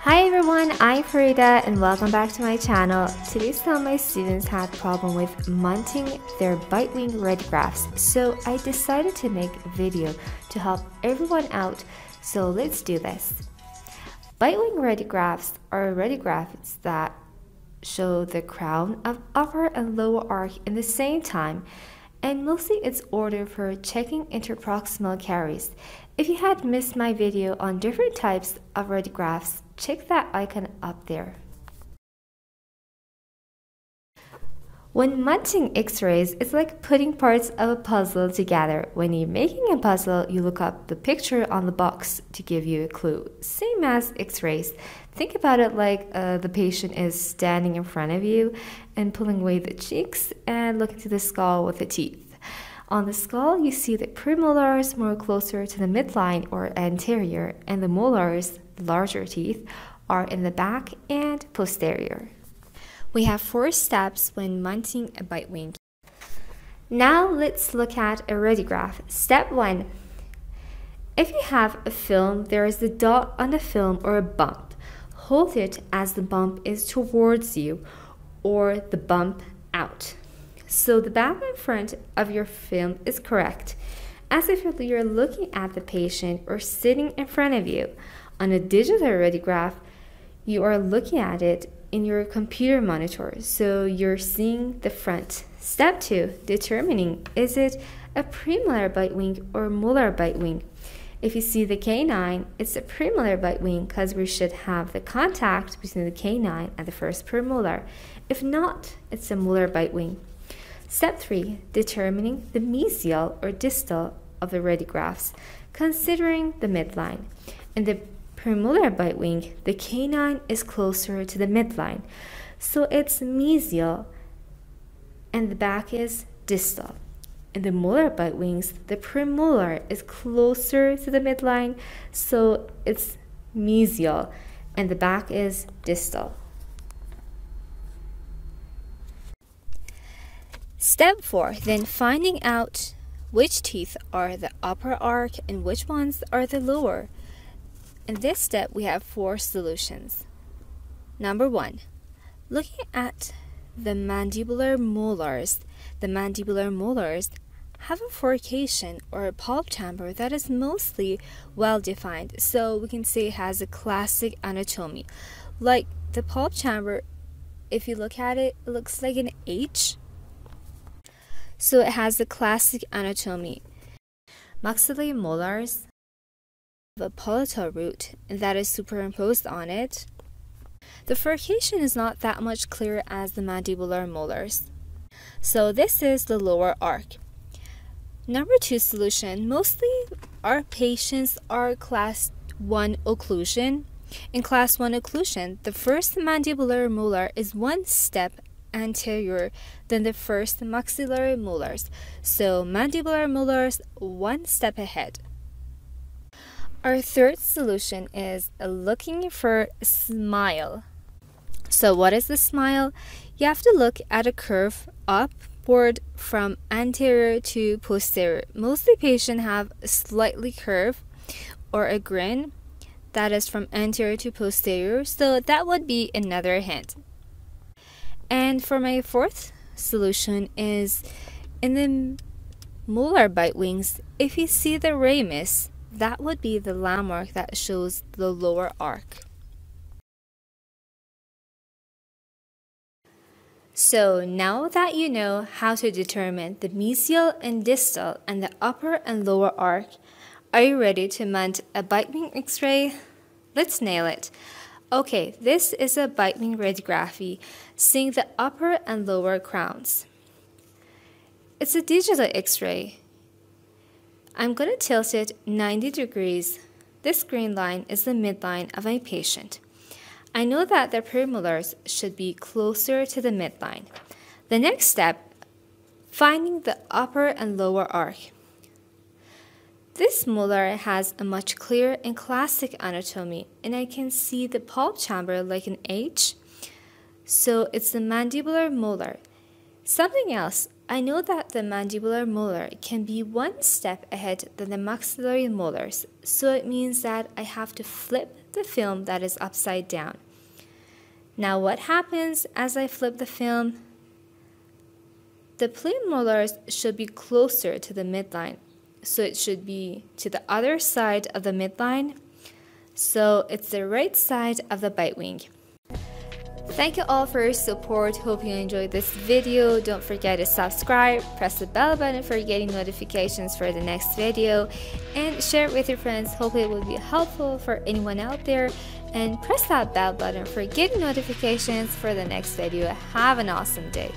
Hi everyone, I'm Farida and welcome back to my channel. Today's time my students had problem with mounting their bitewing radiographs, so I decided to make a video to help everyone out, so let's do this. Bitewing radiographs are radiographs that show the crown of upper and lower arc in the same time, and mostly it's ordered for checking interproximal caries. If you had missed my video on different types of radiographs, check that icon up there. When mounting X-rays, it's like putting parts of a puzzle together. When you're making a puzzle, you look up the picture on the box to give you a clue. Same as X-rays. Think about it like the patient is standing in front of you and pulling away the cheeks and looking to the skull with the teeth. On the skull, you see the premolars more closer to the midline or anterior, and the molars, the larger teeth, are in the back and posterior. We have 4 steps when mounting a bitewing. Now let's look at a radiograph. Step 1. If you have a film, there is a dot on the film or a bump. Hold it as the bump is towards you or the bump out. So the back and front of your film is correct, as if you're looking at the patient or sitting in front of you. On a digital radiograph, you are looking at it in your computer monitor, so you're seeing the front. Step 2, determining is it a premolar bitewing or molar bitewing. If you see the canine, it's a premolar bitewing because we should have the contact between the canine and the first premolar. If not, it's a molar bitewing. Step 3, determining the mesial or distal of the radiographs, considering the midline. In the premolar bitewing, the canine is closer to the midline, so it's mesial and the back is distal. In the molar bitewings, the premolar is closer to the midline, so it's mesial and the back is distal. Step 4, then finding out which teeth are the upper arc and which ones are the lower. In this step, we have 4 solutions. Number 1, looking at the mandibular molars. The mandibular molars have a forcation or a pulp chamber that is mostly well defined, so we can say it has a classic anatomy. Like the pulp chamber, if you look at it, it looks like an H. So it has a classic anatomy. Maxillary molars have a palatal root that is superimposed on it. The forcation is not that much clearer as the mandibular molars. So this is the lower arc. Number 2 solution, mostly our patients are class 1 occlusion. In class 1 occlusion, the first mandibular molar is 1 step anterior than the first maxillary molars, so mandibular molars 1 step ahead. Our 3rd solution is looking for a smile. So what is the smile? You have to look at a curve upward from anterior to posterior. Mostly patients have a slightly curve or a grin that is from anterior to posterior, so that would be another hint. And for my 4th solution is in the molar bitewings, if you see the ramus, that would be the landmark that shows the lower arc. So now that you know how to determine the mesial and distal and the upper and lower arc, are you ready to mount a bitewing X-ray? Let's nail it. Okay, this is a bitewing radiography, seeing the upper and lower crowns. It's a digital X-ray. I'm going to tilt it 90 degrees. This green line is the midline of my patient. I know that the premolars should be closer to the midline. The next step, finding the upper and lower arc. This molar has a much clearer and classic anatomy, and I can see the pulp chamber like an H, so it's the mandibular molar. Something else, I know that the mandibular molar can be one step ahead than the maxillary molars, so it means that I have to flip the film that is upside down. Now what happens as I flip the film? The premolars should be closer to the midline, so it should be to the other side of the midline, so it's the right side of the bite wing. Thank you all for your support. Hope you enjoyed this video. Don't forget to subscribe, press the bell button for getting notifications for the next video, and share it with your friends. Hopefully it will be helpful for anyone out there, and press that bell button for getting notifications for the next video. Have an awesome day.